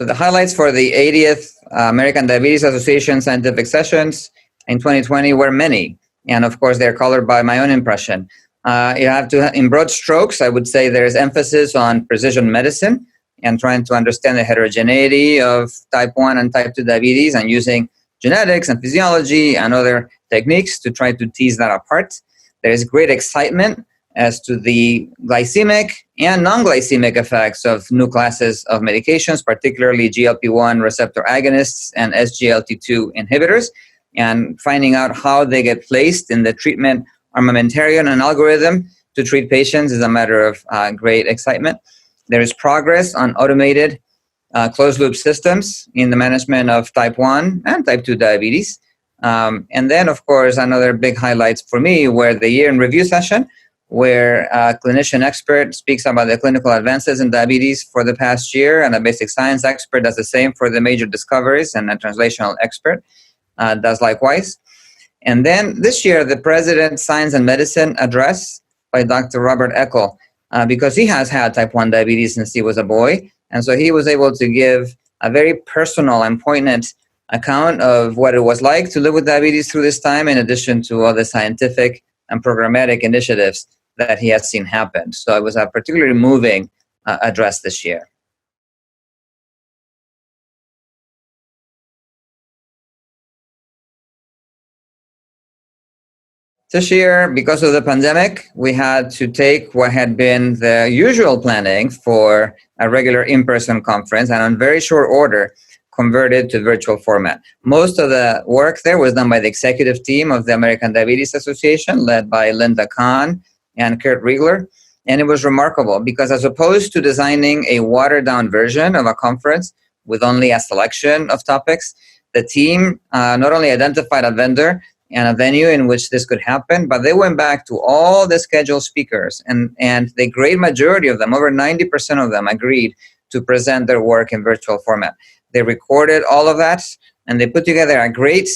So the highlights for the 80th American Diabetes Association Scientific Sessions in 2020 were many. And of course, they're colored by my own impression. You have to, in broad strokes, I would say there's emphasis on precision medicine and trying to understand the heterogeneity of type 1 and type 2 diabetes and using genetics and physiology and other techniques to try to tease that apart. There is great excitement as to the glycemic and non-glycemic effects of new classes of medications, particularly GLP-1 receptor agonists and SGLT2 inhibitors, and finding out how they get placed in the treatment armamentarium and algorithm to treat patients is a matter of great excitement. There is progress on automated closed-loop systems in the management of type 1 and type 2 diabetes. And then, of course, another big highlights for me were the year in review session, where a clinician expert speaks about the clinical advances in diabetes for the past year, and a basic science expert does the same for the major discoveries, and a translational expert does likewise. And then this year, the President's Science and Medicine address by Dr. Robert Eckel, because he has had type 1 diabetes since he was a boy. And so he was able to give a very personal and poignant account of what it was like to live with diabetes through this time, in addition to all the scientific and programmatic initiatives that he has seen happen. So it was a particularly moving address this year. This year, because of the pandemic, we had to take what had been the usual planning for a regular in-person conference and on very short order converted to virtual format. Most of the work there was done by the executive team of the American Diabetes Association, led by Linda Kahn and Kurt Riegler. And it was remarkable because as opposed to designing a watered-down version of a conference with only a selection of topics, the team not only identified a vendor and a venue in which this could happen, but they went back to all the scheduled speakers, and the great majority of them, over 90% of them, agreed to present their work in virtual format. They recorded all of that, and they put together a great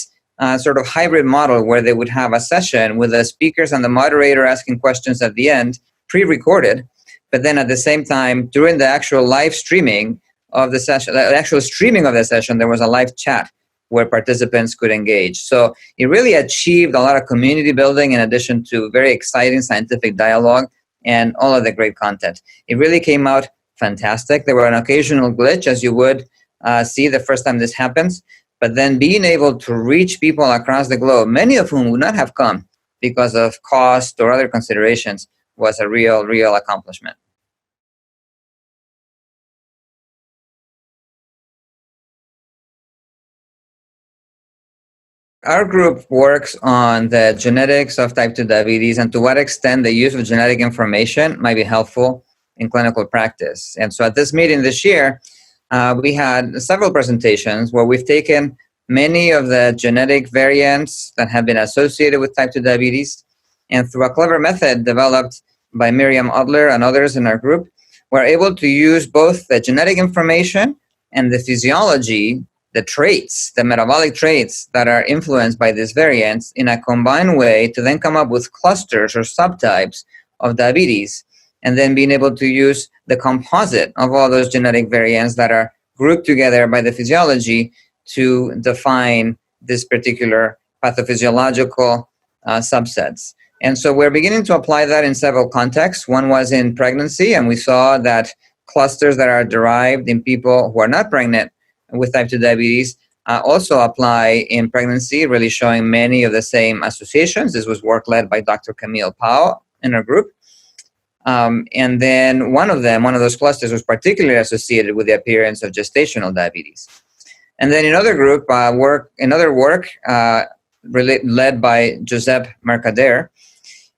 sort of hybrid model where they would have a session with the speakers and the moderator asking questions at the end, pre-recorded, but then at the same time, during the actual live streaming of the session, the actual streaming of the session, there was a live chat where participants could engage. So it really achieved a lot of community building in addition to very exciting scientific dialogue and all of the great content. It really came out fantastic. There were an occasional glitch, as you would see the first time this happens, but then being able to reach people across the globe, many of whom would not have come because of cost or other considerations, was a real accomplishment. Our group works on the genetics of type 2 diabetes and to what extent the use of genetic information might be helpful in clinical practice. And so at this meeting this year, we had several presentations where we've taken many of the genetic variants that have been associated with type 2 diabetes, and through a clever method developed by Miriam Adler and others in our group, we're able to use both the genetic information and the physiology, the traits, the metabolic traits that are influenced by these variants in a combined way to then come up with clusters or subtypes of diabetes, and then being able to use the composite of all those genetic variants that are grouped together by the physiology to define this particular pathophysiological subsets. And so we're beginning to apply that in several contexts. One was in pregnancy, and we saw that clusters that are derived in people who are not pregnant with type 2 diabetes also apply in pregnancy, really showing many of the same associations. This was work led by Dr. Camille Pao in our group. And then one of those clusters was particularly associated with the appearance of gestational diabetes. And then another group, work led by Josep Mercader,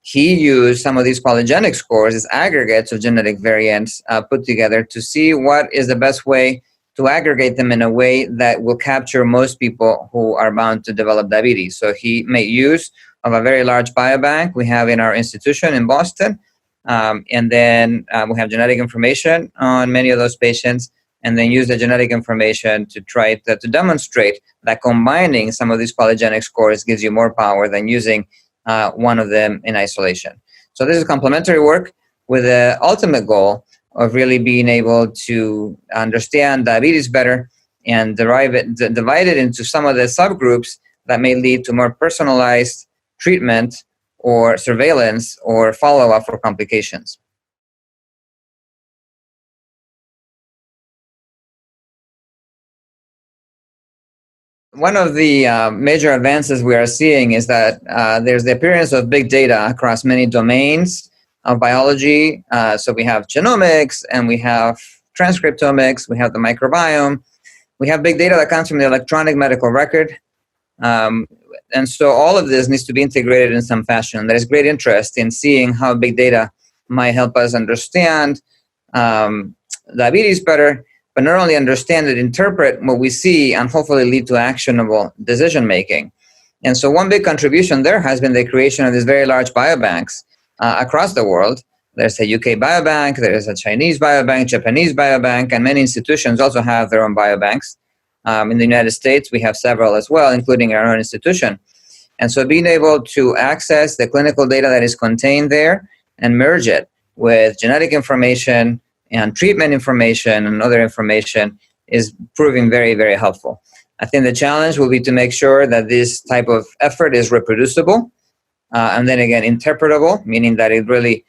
he used some of these polygenic scores as aggregates of genetic variants put together to see what is the best way to aggregate them in a way that will capture most people who are bound to develop diabetes. So he made use of a very large biobank we have in our institution in Boston. And then we have genetic information on many of those patients, and then use the genetic information to try to demonstrate that combining some of these polygenic scores gives you more power than using one of them in isolation. So this is complementary work with the ultimate goal of really being able to understand diabetes better and divide it into some of the subgroups that may lead to more personalized treatment or surveillance or follow-up for complications. One of the major advances we are seeing is that there's the appearance of big data across many domains of biology. So we have genomics, and we have transcriptomics, we have the microbiome, we have big data that comes from the electronic medical record. And so all of this needs to be integrated in some fashion. There is great interest in seeing how big data might help us understand diabetes better, but not only understand it, interpret what we see, and hopefully lead to actionable decision making. And so one big contribution there has been the creation of these very large biobanks across the world. There's a UK biobank, there's a Chinese biobank, Japanese biobank, and many institutions also have their own biobanks. In the United States, we have several as well, including our own institution. And so being able to access the clinical data that is contained there and merge it with genetic information and treatment information and other information is proving very, very helpful. I think the challenge will be to make sure that this type of effort is reproducible and then again interpretable, meaning that it really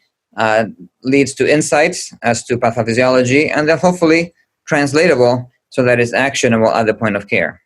leads to insights as to pathophysiology, and then hopefully translatable so that it's actionable at the point of care.